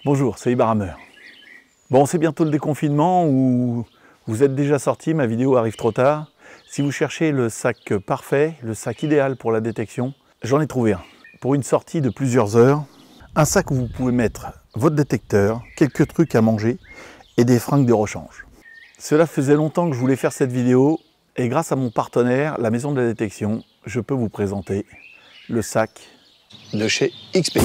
Bonjour, c'est Ibarhammer. Bon, c'est bientôt le déconfinement ou vous êtes déjà sorti, ma vidéo arrive trop tard. Si vous cherchez le sac parfait, le sac idéal pour la détection, j'en ai trouvé un. Pour une sortie de plusieurs heures, un sac où vous pouvez mettre votre détecteur, quelques trucs à manger et des fringues de rechange. Cela faisait longtemps que je voulais faire cette vidéo et grâce à mon partenaire, la maison de la détection, je peux vous présenter le sac de chez XP.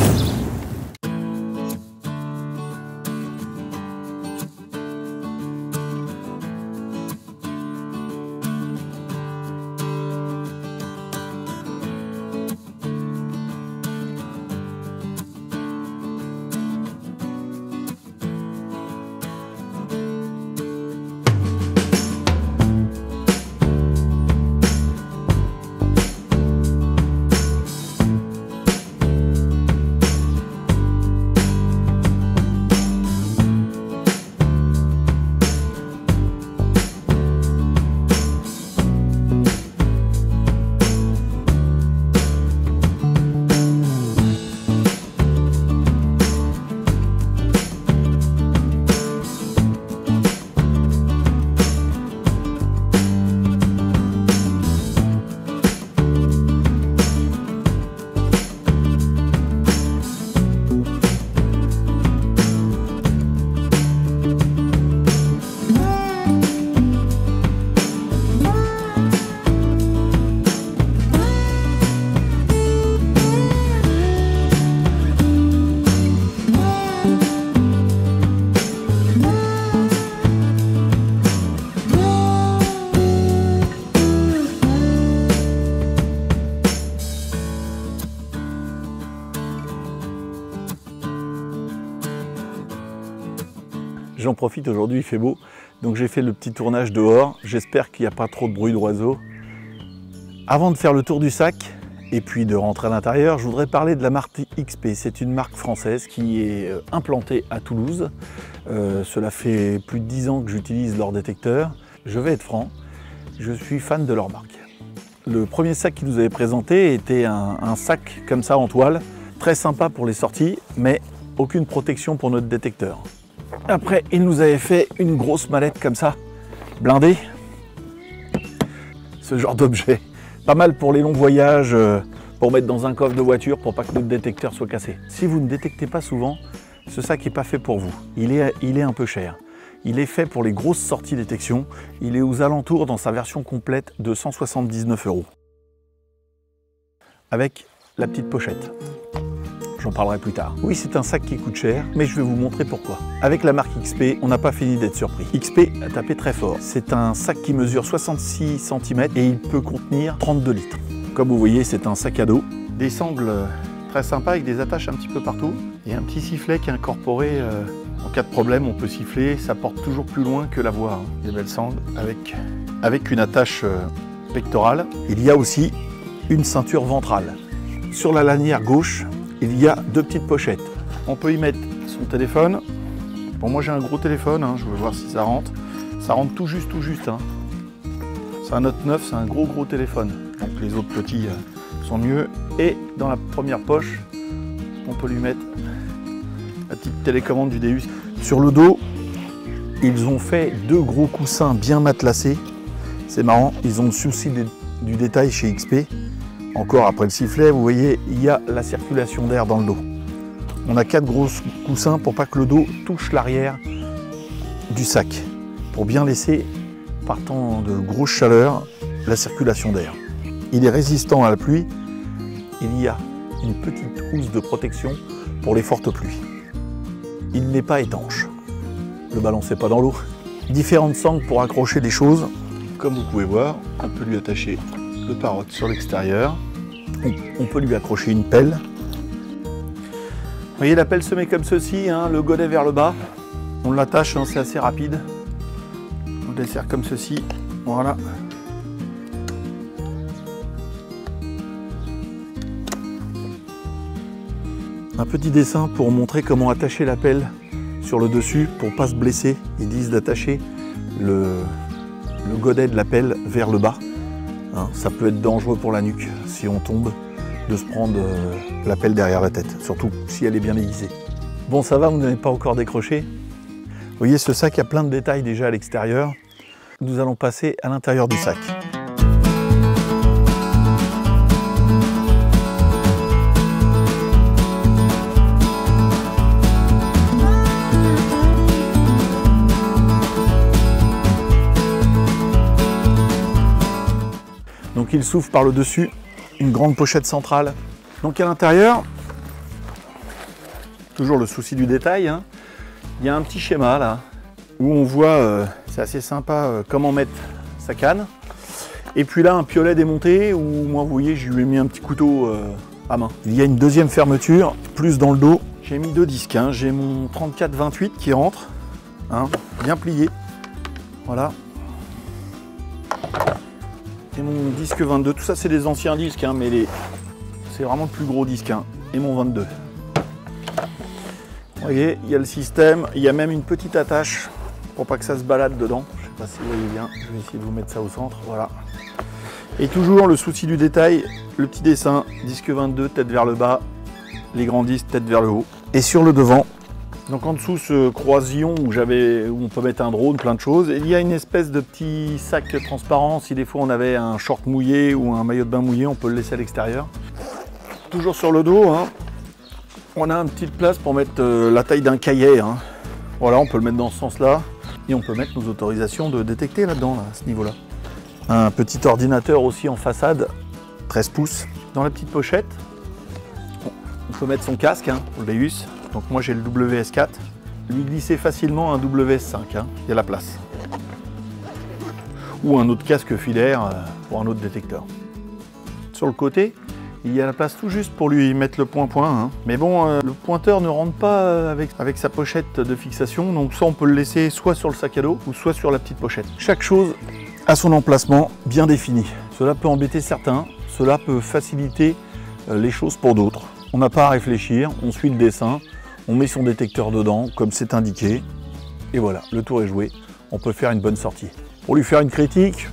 J'en profite, aujourd'hui il fait beau, donc j'ai fait le petit tournage dehors. J'espère qu'il n'y a pas trop de bruit d'oiseaux. Avant de faire le tour du sac et puis de rentrer à l'intérieur, je voudrais parler de la marque XP. C'est une marque française qui est implantée à Toulouse. Cela fait plus de 10 ans que j'utilise leur détecteur. Je vais être franc, je suis fan de leur marque. Le premier sac qu'ils nous avaient présenté était un sac comme ça en toile, très sympa pour les sorties, mais aucune protection pour notre détecteur. Après, il nous avait fait une grosse mallette comme ça, blindée. Ce genre d'objet. Pas mal pour les longs voyages, pour mettre dans un coffre de voiture, pour pas que notre détecteur soit cassé. Si vous ne détectez pas souvent, ce sac n'est pas fait pour vous. Il est un peu cher. Il est fait pour les grosses sorties détection. Il est aux alentours, dans sa version complète, de 179 €. Avec la petite pochette. J'en parlerai plus tard. Oui, c'est un sac qui coûte cher, mais je vais vous montrer pourquoi. Avec la marque XP, on n'a pas fini d'être surpris. XP a tapé très fort. C'est un sac qui mesure 66 cm et il peut contenir 32 litres. Comme vous voyez, c'est un sac à dos. Des sangles très sympas avec des attaches un petit peu partout. Et un petit sifflet qui est incorporé. En cas de problème, on peut siffler. Ça porte toujours plus loin que la voix. Des belles sangles avec une attache pectorale. Il y a aussi une ceinture ventrale. Sur la lanière gauche, il y a deux petites pochettes. On peut y mettre son téléphone. Bon, moi j'ai un gros téléphone, je veux voir si ça rentre. Ça rentre tout juste. C'est un Note 9, c'est un gros téléphone. Donc les autres petits sont mieux. Et dans la première poche, on peut lui mettre la petite télécommande du Deus. Sur le dos, ils ont fait deux gros coussins bien matelassés. C'est marrant, ils ont le souci du détail chez XP. Encore après le sifflet, vous voyez, il y a la circulation d'air dans le dos. On a 4 gros coussins pour pas que le dos touche l'arrière du sac. Pour bien laisser, partant de grosses chaleurs, la circulation d'air. Il est résistant à la pluie. Il y a une petite housse de protection pour les fortes pluies. Il n'est pas étanche. Ne balancez pas dans l'eau. Différentes sangles pour accrocher des choses. Comme vous pouvez voir, on peut lui attacher le parotte sur l'extérieur. On peut lui accrocher une pelle. Vous voyez, la pelle se met comme ceci, le godet vers le bas. On l'attache, c'est assez rapide. On le serre comme ceci. Voilà. Un petit dessin pour montrer comment attacher la pelle sur le dessus pour ne pas se blesser. Ils disent d'attacher le godet de la pelle vers le bas. Ça peut être dangereux pour la nuque si on tombe, de se prendre la pelle derrière la tête, surtout si elle est bien aiguisée. Bon, ça va, vous n'avez pas encore décroché. Vous voyez, ce sac a plein de détails déjà à l'extérieur. Nous allons passer à l'intérieur du sac. Donc il s'ouvre par le dessus, une grande pochette centrale. Donc à l'intérieur, toujours le souci du détail, hein, il y a un petit schéma là, où on voit, c'est assez sympa, comment mettre sa canne. Et puis là, un piolet démonté, où moi, vous voyez, je lui ai mis un petit couteau à main. Il y a une deuxième fermeture, plus dans le dos. J'ai mis 2 disques, hein. J'ai mon 34-28 qui rentre, hein, bien plié. Voilà. Et mon disque 22, tout ça c'est des anciens disques, hein, mais c'est vraiment le plus gros disque, hein, et mon 22. Vous voyez, il y a le système, il y a même une petite attache pour pas que ça se balade dedans. Je sais pas si vous voyez bien, je vais essayer de vous mettre ça au centre, voilà. Et toujours le souci du détail, le petit dessin, disque 22, tête vers le bas, les grands disques, tête vers le haut. Et sur le devant, donc en dessous ce croisillon où on peut mettre un drone, plein de choses, il y a une espèce de petit sac transparent. Si des fois on avait un short mouillé ou un maillot de bain mouillé, on peut le laisser à l'extérieur. Toujours sur le dos, hein, on a une petite place pour mettre la taille d'un cahier. Hein. Voilà, on peut le mettre dans ce sens-là. Et on peut mettre nos autorisations de détecter là-dedans, là, à ce niveau-là. Un petit ordinateur aussi en façade, 13 pouces. Dans la petite pochette, on peut mettre son casque, hein, pour le Deus. Donc moi j'ai le WS4, lui glisser facilement un WS5, hein, il y a la place. Ou un autre casque filaire pour un autre détecteur. Sur le côté, il y a la place tout juste pour lui mettre le point-point. Hein. Mais bon, le pointeur ne rentre pas avec sa pochette de fixation, donc ça on peut le laisser soit sur le sac à dos ou soit sur la petite pochette. Chaque chose a son emplacement bien défini. Cela peut embêter certains, cela peut faciliter les choses pour d'autres. On n'a pas à réfléchir, on suit le dessin. On met son détecteur dedans, comme c'est indiqué, et voilà, le tour est joué. On peut faire une bonne sortie. Pour lui faire une critique,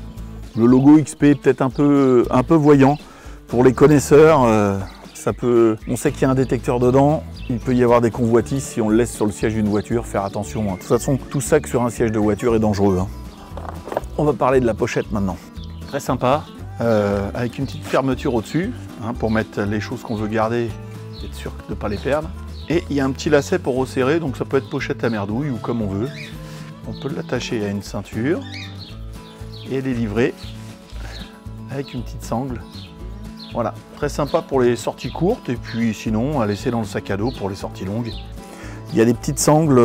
le logo XP peut-être un peu voyant. Pour les connaisseurs, on sait qu'il y a un détecteur dedans. Il peut y avoir des convoitises si on le laisse sur le siège d'une voiture. Faire attention. Hein. De toute façon, tout sac sur un siège de voiture est dangereux. Hein. On va parler de la pochette maintenant. Très sympa, avec une petite fermeture au-dessus, hein, pour mettre les choses qu'on veut garder, être sûr de ne pas les perdre. Et il y a un petit lacet pour resserrer, donc ça peut être pochette à merdouille ou comme on veut. On peut l'attacher à une ceinture et elle est livrée avec une petite sangle. Voilà, très sympa pour les sorties courtes et puis sinon à laisser dans le sac à dos pour les sorties longues. Il y a des petites sangles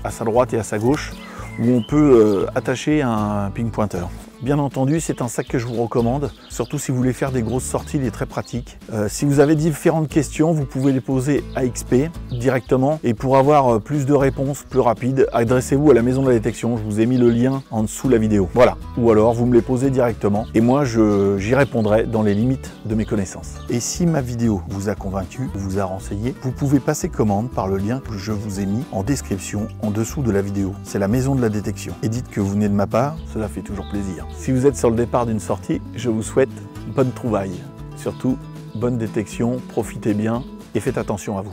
à sa droite et à sa gauche où on peut attacher un ping-pointeur. Bien entendu, c'est un sac que je vous recommande, surtout si vous voulez faire des grosses sorties, il est très pratique. Si vous avez différentes questions, vous pouvez les poser à XP directement. Et pour avoir plus de réponses plus rapides, adressez-vous à la maison de la détection. Je vous ai mis le lien en dessous de la vidéo. Voilà. Ou alors, vous me les posez directement et moi, j'y répondrai dans les limites de mes connaissances. Et si ma vidéo vous a convaincu, vous a renseigné, vous pouvez passer commande par le lien que je vous ai mis en description en dessous de la vidéo. C'est la maison de la détection. Et dites que vous venez de ma part, cela fait toujours plaisir. Si vous êtes sur le départ d'une sortie, je vous souhaite bonne trouvaille. Surtout, bonne détection, profitez bien et faites attention à vous.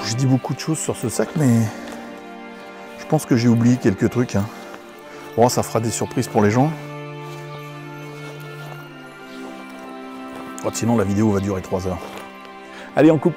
Je dis beaucoup de choses sur ce sac, mais je pense que j'ai oublié quelques trucs. Hein. Bon, ça fera des surprises pour les gens. Sinon, la vidéo va durer 3 heures. Allez, on coupe.